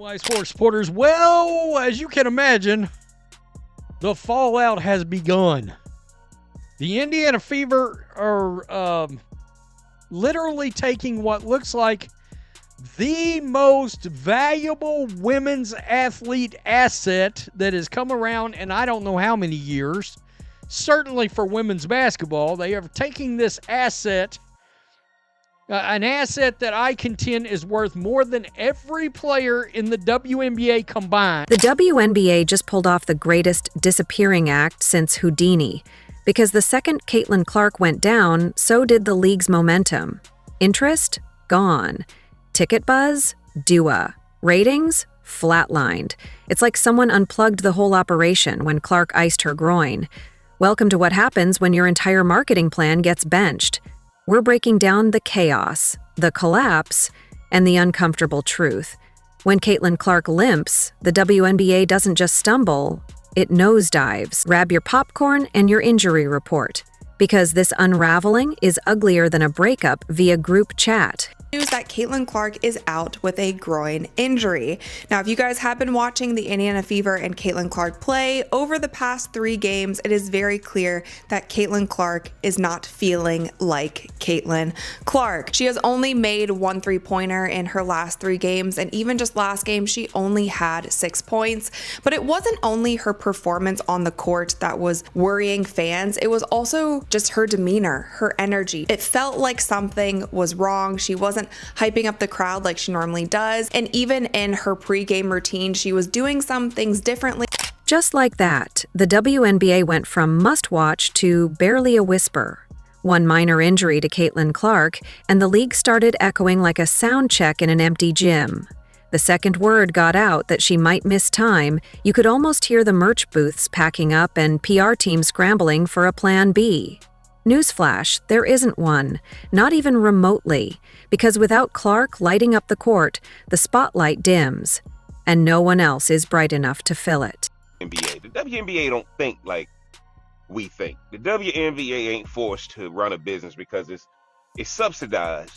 Wise Sports supporters, well, as you can imagine, the fallout has begun. The Indiana Fever are literally taking what looks like the most valuable women's athlete asset that has come around in I don't know how many years. Certainly for women's basketball, they are taking this asset, an asset that I contend is worth more than every player in the WNBA combined. The WNBA just pulled off the greatest disappearing act since Houdini, because the second Caitlyn Clark went down, so did the league's momentum. Interest? Gone. Ticket buzz? Dua. Ratings? Flatlined. It's like someone unplugged the whole operation when Clark iced her groin. Welcome to what happens when your entire marketing plan gets benched. We're breaking down the chaos, the collapse, and the uncomfortable truth. When Caitlyn Clark limps, the WNBA doesn't just stumble, it nosedives. Grab your popcorn and your injury report, because this unraveling is uglier than a breakup via group chat. News that Caitlyn Clark is out with a groin injury. Now, if you guys have been watching the Indiana Fever and Caitlyn Clark play over the past 3 games, it is very clear that Caitlyn Clark is not feeling like Caitlyn Clark. She has only made 1 3-pointer in her last 3 games, and even just last game, she only had 6 points. But it wasn't only her performance on the court that was worrying fans, it was also just her demeanor, her energy. It felt like something was wrong. She wasn't hyping up the crowd like she normally does, and even in her pregame routine, she was doing some things differently. Just like that, the WNBA went from must-watch to barely a whisper. One minor injury to Caitlyn Clark, and the league started echoing like a sound check in an empty gym. The second word got out that she might miss time, you could almost hear the merch booths packing up and PR teams scrambling for a plan B. Newsflash, there isn't one, not even remotely, because without Clark lighting up the court, the spotlight dims, and no one else is bright enough to fill it. The WNBA don't think like we think. The WNBA ain't forced to run a business because it's subsidized.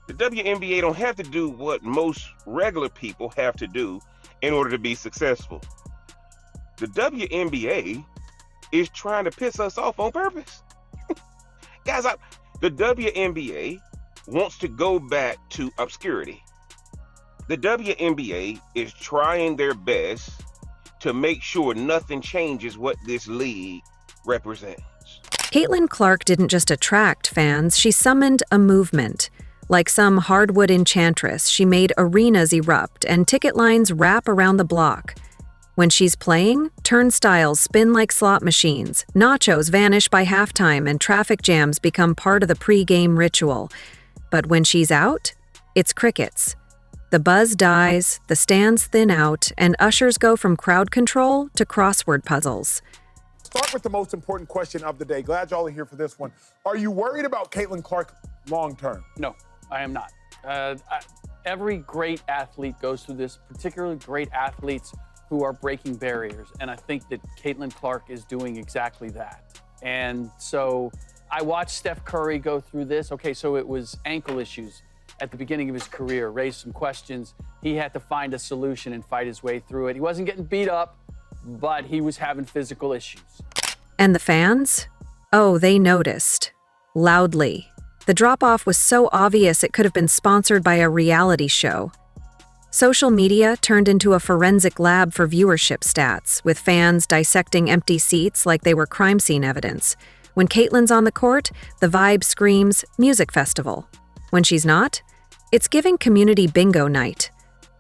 The WNBA don't have to do what most regular people have to do in order to be successful. The WNBA is trying to piss us off on purpose. Guys, the WNBA wants to go back to obscurity. The WNBA is trying their best to make sure nothing changes what this league represents. Caitlyn Clark didn't just attract fans, she summoned a movement. Like some hardwood enchantress, she made arenas erupt and ticket lines wrap around the block. When she's playing, turnstiles spin like slot machines, nachos vanish by halftime, and traffic jams become part of the pre-game ritual. But when she's out, it's crickets. The buzz dies, the stands thin out, and ushers go from crowd control to crossword puzzles. Start with the most important question of the day. Glad y'all are here for this one. Are you worried about Caitlyn Clark long term? No, I am not. Every great athlete goes through this, particularly great athletes who are breaking barriers. And I think that Caitlyn Clark is doing exactly that. And so I watched Steph Curry go through this. Okay, so it was ankle issues at the beginning of his career, raised some questions. He had to find a solution and fight his way through it. He wasn't getting beat up, but he was having physical issues. And the fans? Oh, they noticed. Loudly. The drop-off was so obvious it could have been sponsored by a reality show. Social media turned into a forensic lab for viewership stats, with fans dissecting empty seats like they were crime scene evidence. When Caitlyn's on the court, the vibe screams music festival. When she's not, it's giving community bingo night.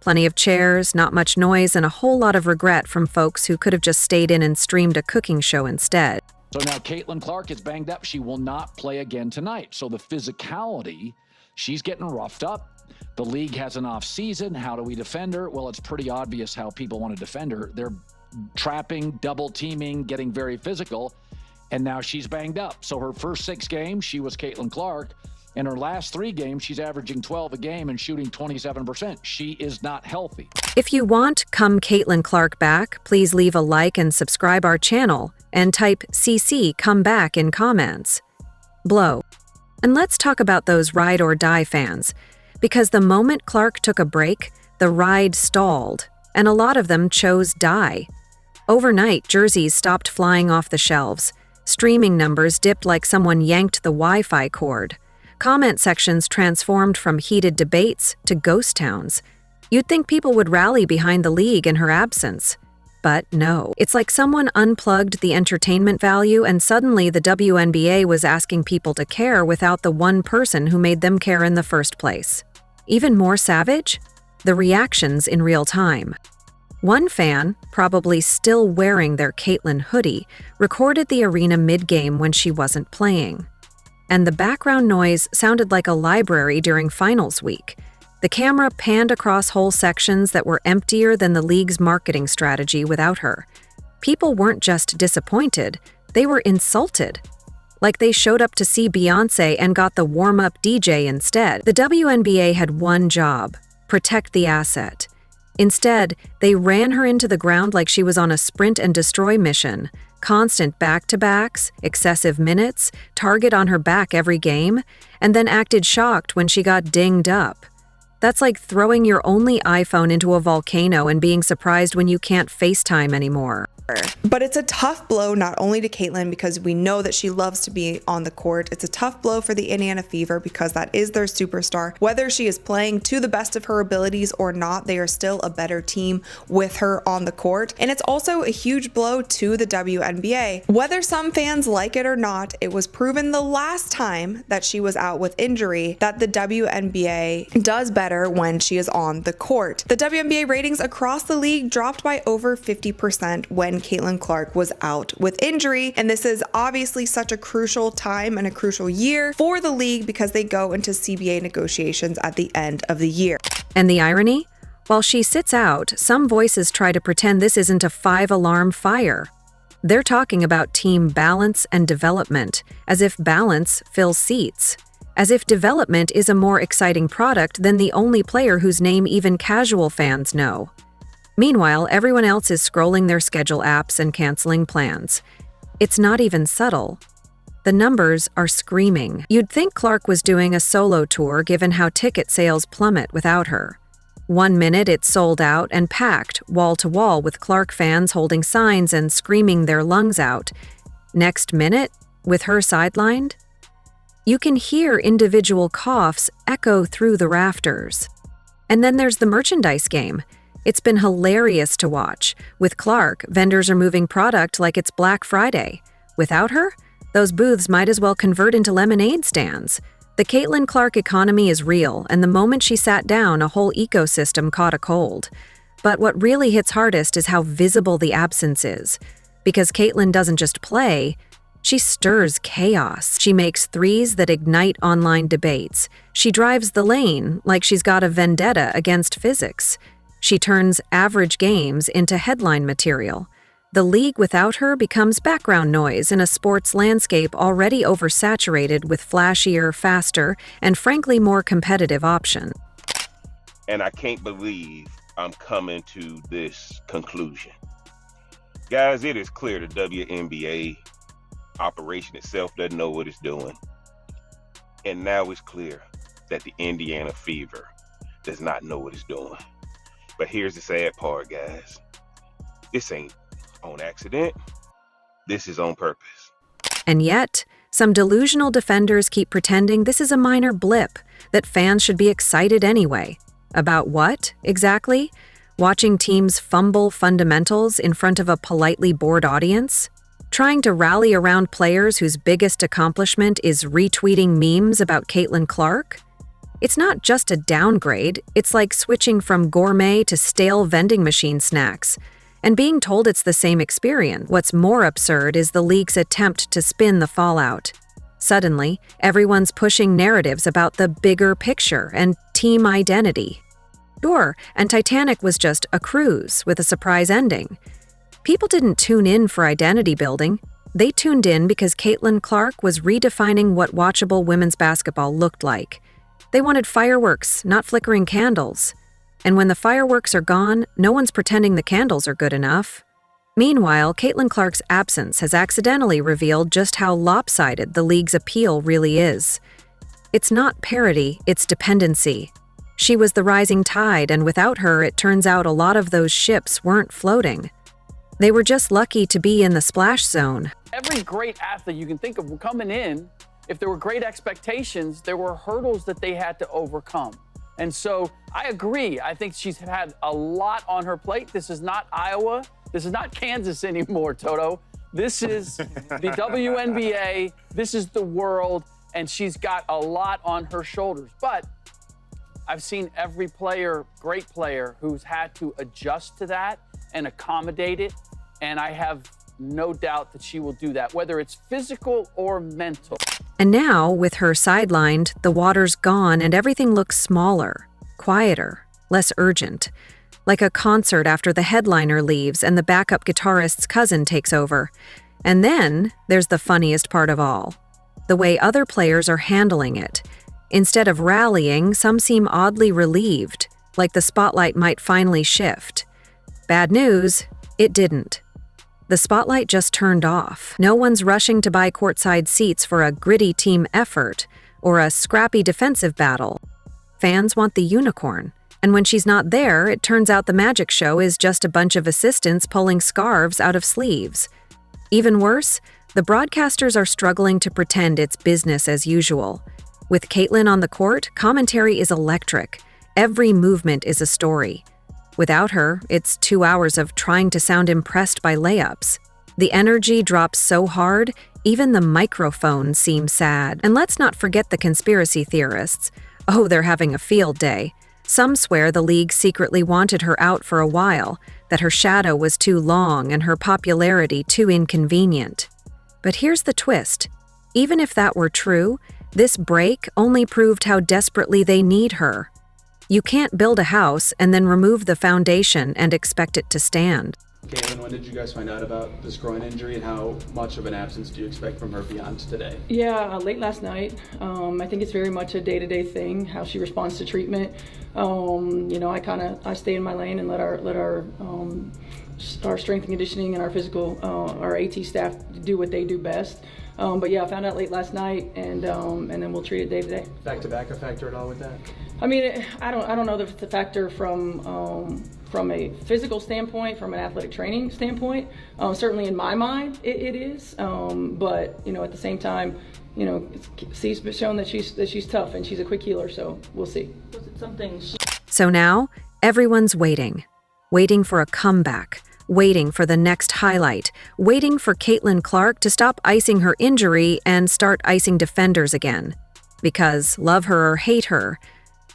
Plenty of chairs, not much noise, and a whole lot of regret from folks who could have just stayed in and streamed a cooking show instead. So now Caitlyn Clark is banged up. She will not play again tonight. So the physicality, she's getting roughed up. The league has an off season. How do we defend her? Well, it's pretty obvious how people want to defend her. They're trapping, double teaming, getting very physical. And now she's banged up. So her first 6 games, she was Caitlyn Clark. In her last 3 games, she's averaging 12 a game and shooting 27%. She is not healthy. If you want Come Caitlyn Clark Back, please leave a like and subscribe our channel and type CC Come Back in comments. Blow. And let's talk about those ride or die fans. Because the moment Clark took a break, The ride stalled, and a lot of them chose die. Overnight, jerseys stopped flying off the shelves. Streaming numbers dipped like someone yanked the Wi-Fi cord. Comment sections transformed from heated debates to ghost towns. You'd think people would rally behind the league in her absence. But no, it's like someone unplugged the entertainment value and suddenly the WNBA was asking people to care without the one person who made them care in the first place. Even more savage? The reactions in real time. One fan, probably still wearing their Caitlyn hoodie, recorded the arena mid-game when she wasn't playing. And the background noise sounded like a library during finals week. The camera panned across whole sections that were emptier than the league's marketing strategy without her. People weren't just disappointed, they were insulted. Like they showed up to see Beyoncé and got the warm-up DJ instead. The WNBA had one job: protect the asset. Instead, they ran her into the ground like she was on a sprint and destroy mission. Constant back-to-backs, excessive minutes, target on her back every game, and then acted shocked when she got dinged up. That's like throwing your only iPhone into a volcano and being surprised when you can't FaceTime anymore. But it's a tough blow not only to Caitlyn because we know that she loves to be on the court. It's a tough blow for the Indiana Fever because that is their superstar. Whether she is playing to the best of her abilities or not, they are still a better team with her on the court. And it's also a huge blow to the WNBA. Whether some fans like it or not, it was proven the last time that she was out with injury that the WNBA does better when she is on the court. The WNBA ratings across the league dropped by over 50% when Caitlyn Clark was out with injury, and this is obviously such a crucial time and a crucial year for the league because they go into CBA negotiations at the end of the year. And the irony? While she sits out, some voices try to pretend this isn't a 5-alarm fire. They're talking about team balance and development, as if balance fills seats. As if development is a more exciting product than the only player whose name even casual fans know. Meanwhile, everyone else is scrolling their schedule apps and canceling plans. It's not even subtle. The numbers are screaming. You'd think Clark was doing a solo tour given how ticket sales plummet without her. 1 minute it's sold out and packed wall to wall with Clark fans holding signs and screaming their lungs out. Next minute, with her sidelined, you can hear individual coughs echo through the rafters. And then there's the merchandise game. It's been hilarious to watch. With Clark, vendors are moving product like it's Black Friday. Without her, those booths might as well convert into lemonade stands. The Caitlyn Clark economy is real, and the moment she sat down, a whole ecosystem caught a cold. But what really hits hardest is how visible the absence is. Because Caitlyn doesn't just play, she stirs chaos. She makes threes that ignite online debates. She drives the lane like she's got a vendetta against physics. She turns average games into headline material. The league without her becomes background noise in a sports landscape already oversaturated with flashier, faster, and frankly more competitive options. And I can't believe I'm coming to this conclusion. Guys, it is clear the WNBA operation itself doesn't know what it's doing. And now it's clear that the Indiana Fever does not know what it's doing. But here's the sad part, guys. This ain't on accident. This is on purpose. And yet, some delusional defenders keep pretending this is a minor blip, that fans should be excited anyway. About what, exactly? Watching teams fumble fundamentals in front of a politely bored audience? Trying to rally around players whose biggest accomplishment is retweeting memes about Caitlyn Clark? It's not just a downgrade, it's like switching from gourmet to stale vending machine snacks. And being told it's the same experience. What's more absurd is the league's attempt to spin the fallout. Suddenly, everyone's pushing narratives about the bigger picture and team identity. Sure, and Titanic was just a cruise with a surprise ending. People didn't tune in for identity building. They tuned in because Caitlyn Clark was redefining what watchable women's basketball looked like. They wanted fireworks, not flickering candles. And when the fireworks are gone, no one's pretending the candles are good enough. Meanwhile, Caitlyn Clark's absence has accidentally revealed just how lopsided the league's appeal really is. It's not parity, it's dependency. She was the rising tide, and without her, it turns out a lot of those ships weren't floating. They were just lucky to be in the splash zone. Every great athlete you can think of coming in, if there were great expectations, there were hurdles that they had to overcome. And so I agree. I think she's had a lot on her plate. This is not Iowa. This is not Kansas anymore, Toto. This is the WNBA. This is the world. And she's got a lot on her shoulders. But I've seen every player, great player, who's had to adjust to that and accommodate it. And I have no doubt that she will do that, whether it's physical or mental. And now, with her sidelined, the water's gone and everything looks smaller, quieter, less urgent. Like a concert after the headliner leaves and the backup guitarist's cousin takes over. And then, there's the funniest part of all. The way other players are handling it. Instead of rallying, some seem oddly relieved, like the spotlight might finally shift. Bad news, it didn't. The spotlight just turned off. No one's rushing to buy courtside seats for a gritty team effort or a scrappy defensive battle. Fans want the unicorn. And when she's not there, it turns out the magic show is just a bunch of assistants pulling scarves out of sleeves. Even worse, the broadcasters are struggling to pretend it's business as usual. With Caitlyn on the court, commentary is electric. Every movement is a story. Without her, it's 2 hours of trying to sound impressed by layups. The energy drops so hard, even the microphone seems sad. And let's not forget the conspiracy theorists. Oh, they're having a field day. Some swear the league secretly wanted her out for a while, that her shadow was too long and her popularity too inconvenient. But here's the twist. Even if that were true, this break only proved how desperately they need her. You can't build a house and then remove the foundation and expect it to stand. Caitlyn, when did you guys find out about this groin injury, and how much of an absence do you expect from her beyond today? Yeah, late last night. I think it's very much a day-to-day thing, how she responds to treatment. I stay in my lane and let our strength and conditioning and our physical, our AT staff do what they do best. But yeah, I found out late last night, and then we'll treat it day to day. Back-to-back a factor at all with that? I mean, I don't know if it's a factor from a physical standpoint, from an athletic training standpoint. Certainly in my mind, it is. But at the same time, she's shown that she's tough and she's a quick healer. So we'll see. Was it something? So now everyone's waiting for a comeback. Waiting for the next highlight, waiting for Caitlyn Clark to stop icing her injury and start icing defenders again. Because, love her or hate her,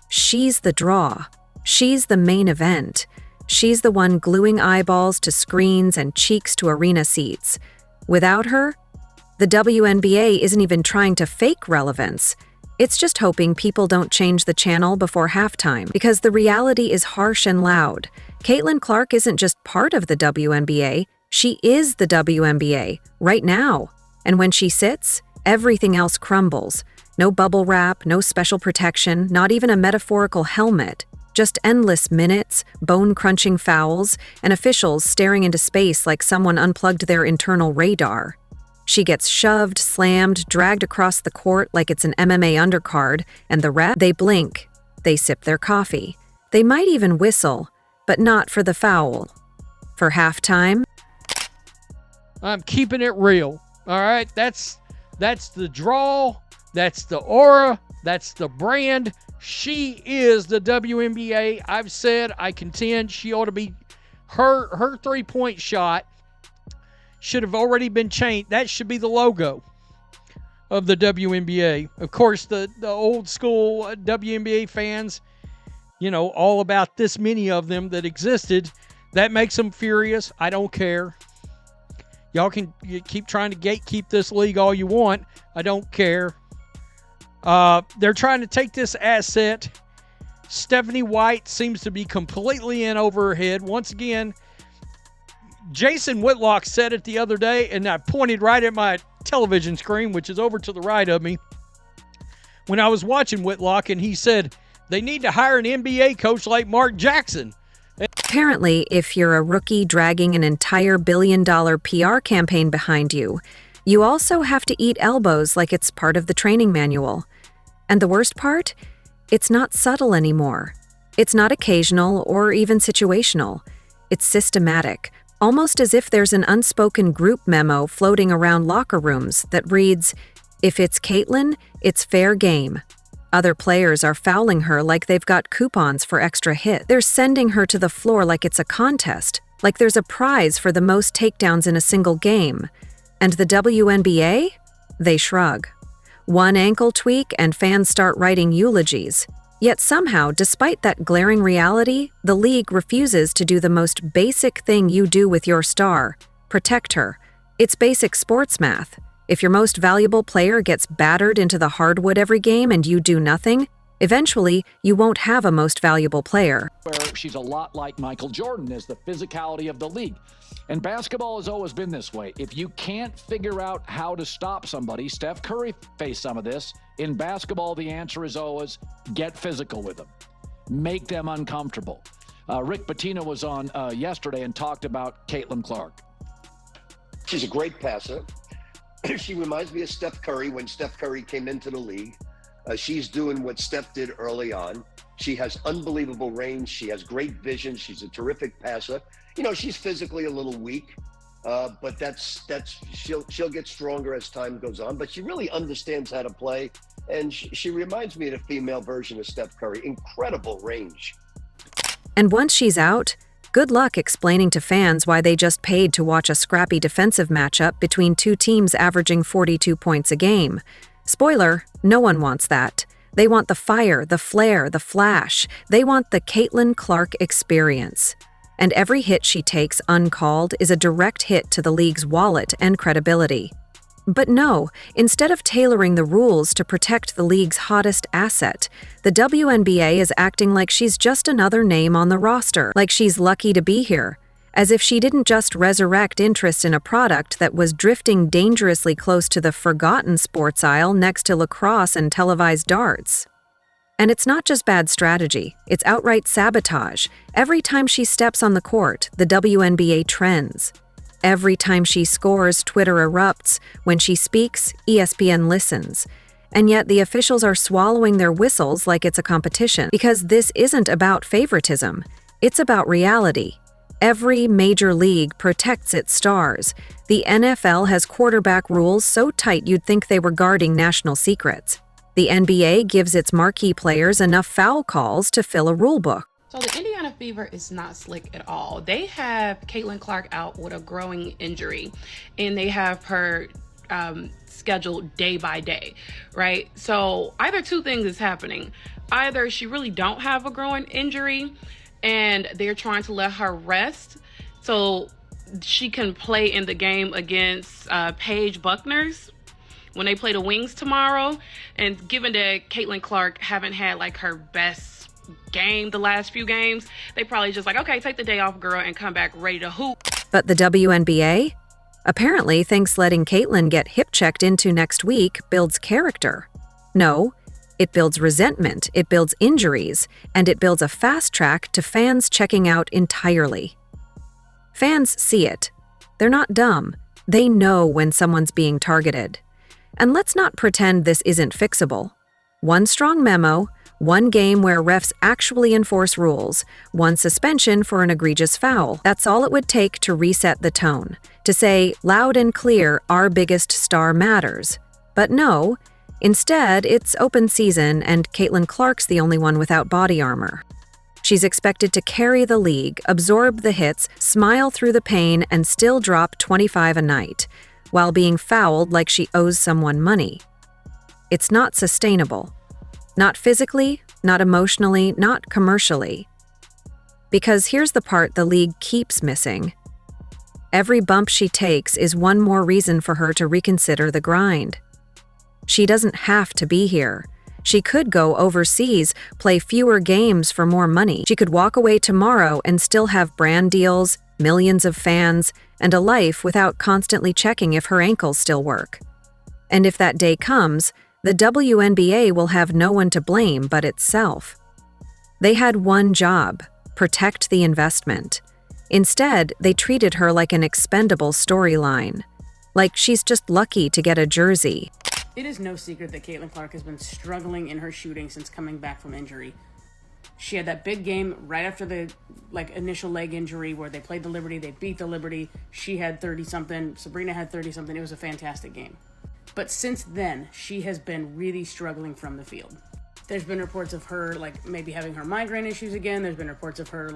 she's the draw. She's the main event. She's the one gluing eyeballs to screens and cheeks to arena seats. Without her, the WNBA isn't even trying to fake relevance. It's just hoping people don't change the channel before halftime, because the reality is harsh and loud. Caitlyn Clark isn't just part of the WNBA, she is the WNBA, right now. And when she sits, everything else crumbles. No bubble wrap, no special protection, not even a metaphorical helmet. Just endless minutes, bone-crunching fouls, and officials staring into space like someone unplugged their internal radar. She gets shoved, slammed, dragged across the court like it's an MMA undercard, and the ref, they blink. They sip their coffee. They might even whistle, but not for the foul. For halftime, I'm keeping it real. All right, that's the draw, that's the aura, that's the brand. She is the WNBA. I've said, I contend she ought to be, her three-point shot should have already been changed. That should be the logo of the WNBA. Of course, the old school WNBA fans, all about this many of them that existed. That makes them furious. I don't care. Y'all can keep trying to gatekeep this league all you want. I don't care. They're trying to take this asset. Stephanie White seems to be completely in over her head. Once again, Jason Whitlock said it the other day, and I pointed right at my television screen, which is over to the right of me, when I was watching Whitlock, and he said, they need to hire an NBA coach like Mark Jackson. apparently, if you're a rookie dragging an entire billion-dollar PR campaign behind you, you also have to eat elbows like it's part of the training manual. And the worst part? It's not subtle anymore. It's not occasional or even situational. It's systematic, almost as if there's an unspoken group memo floating around locker rooms that reads, "If it's Caitlyn, it's fair game." Other players are fouling her like they've got coupons for extra hit. They're sending her to the floor like it's a contest, like there's a prize for the most takedowns in a single game. And the WNBA? They shrug. One ankle tweak and fans start writing eulogies. Yet somehow, despite that glaring reality, the league refuses to do the most basic thing you do with your star: protect her. It's basic sports math. If your most valuable player gets battered into the hardwood every game and you do nothing, eventually you won't have a most valuable player. She's a lot like Michael Jordan as the physicality of the league. And basketball has always been this way. If you can't figure out how to stop somebody, Steph Curry faced some of this. In basketball, the answer is always get physical with them. Make them uncomfortable. Rick Pitino was on yesterday and talked about Caitlyn Clark. She's a great passer. She reminds me of Steph Curry when Steph Curry came into the league. She's doing what Steph did early on. She has unbelievable range. She has great vision. She's a terrific passer. You know, she's physically a little weak, but she'll get stronger as time goes on. But she really understands how to play, and she reminds me of the female version of Steph Curry. Incredible range. And once she's out, good luck explaining to fans why they just paid to watch a scrappy defensive matchup between two teams averaging 42 points a game. Spoiler, no one wants that. They want the fire, the flare, the flash. They want the Caitlyn Clark experience. And every hit she takes uncalled is a direct hit to the league's wallet and credibility. But no, instead of tailoring the rules to protect the league's hottest asset, the WNBA is acting like she's just another name on the roster, like she's lucky to be here, as if she didn't just resurrect interest in a product that was drifting dangerously close to the forgotten sports aisle next to lacrosse and televised darts. And it's not just bad strategy, it's outright sabotage. Every time she steps on the court, the WNBA trends. Every time she scores, Twitter erupts. When she speaks, ESPN listens. And yet the officials are swallowing their whistles like it's a competition, because this isn't about favoritism. It's about reality. Every major league protects its stars. The NFL has quarterback rules so tight you'd think they were guarding national secrets. The NBA gives its marquee players enough foul calls to fill a rule book. So the Indiana Fever is not slick at all. They have Caitlyn Clark out with a growing injury, and they have her scheduled day by day, right? So either two things is happening. Either she really don't have a growing injury, and they're trying to let her rest so she can play in the game against Paige Buckner's when they play the Wings tomorrow. And given that Caitlyn Clark haven't had like her best game the last few games, they probably just like, okay, take the day off, girl, and come back ready to hoop. But the WNBA apparently thinks letting Caitlyn get hip-checked into next week builds character. No, it builds resentment, it builds injuries, and it builds a fast track to fans checking out entirely. Fans see it. They're not dumb. They know when someone's being targeted. And let's not pretend this isn't fixable. One strong memo, one game where refs actually enforce rules, one suspension for an egregious foul. That's all it would take to reset the tone, to say loud and clear our biggest star matters. But no, instead it's open season and Caitlyn Clark's the only one without body armor. She's expected to carry the league, absorb the hits, smile through the pain, and still drop 25 a night, while being fouled like she owes someone money. It's not sustainable. Not physically, not emotionally, not commercially. Because here's the part the league keeps missing. Every bump she takes is one more reason for her to reconsider the grind. She doesn't have to be here. She could go overseas, play fewer games for more money. She could walk away tomorrow and still have brand deals, millions of fans, and a life without constantly checking if her ankles still work. And if that day comes, the WNBA will have no one to blame but itself. They had one job: protect the investment. Instead, they treated her like an expendable storyline. Like she's just lucky to get a jersey. It is no secret that Caitlyn Clark has been struggling in her shooting since coming back from injury. She had that big game right after the initial leg injury where they played the Liberty, they beat the Liberty. She had 30-something, Sabrina had 30-something. It was a fantastic game. But since then, she has been really struggling from the field. There's been reports of her maybe having her migraine issues again. There's been reports of her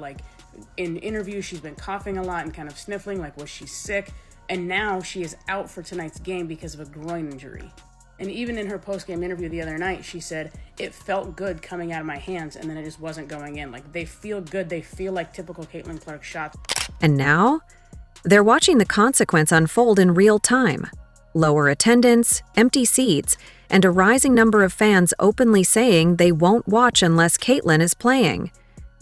in interviews she's been coughing a lot and kind of sniffling, was she sick? And now she is out for tonight's game because of a groin injury. And even in her post-game interview the other night, she said, it felt good coming out of my hands, and then it just wasn't going in. They feel good. They feel like typical Caitlyn Clark shots. And now, they're watching the consequence unfold in real time. Lower attendance, empty seats, and a rising number of fans openly saying they won't watch unless Caitlyn is playing.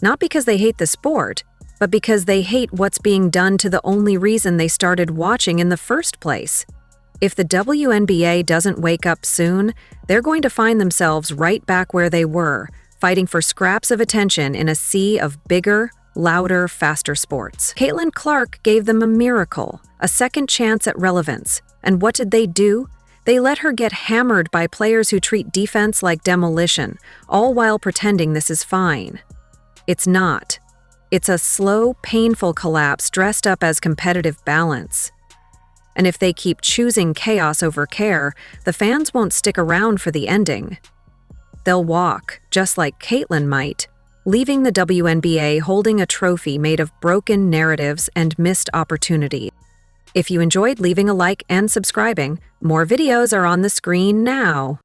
Not because they hate the sport, but because they hate what's being done to the only reason they started watching in the first place. If the WNBA doesn't wake up soon, they're going to find themselves right back where they were, fighting for scraps of attention in a sea of bigger, louder, faster sports. Caitlyn Clark gave them a miracle, a second chance at relevance. And what did they do? They let her get hammered by players who treat defense like demolition, all while pretending this is fine. It's not. It's a slow, painful collapse dressed up as competitive balance. And if they keep choosing chaos over care, the fans won't stick around for the ending. They'll walk, just like Caitlyn might, leaving the WNBA holding a trophy made of broken narratives and missed opportunity. If you enjoyed leaving a like and subscribing, more videos are on the screen now.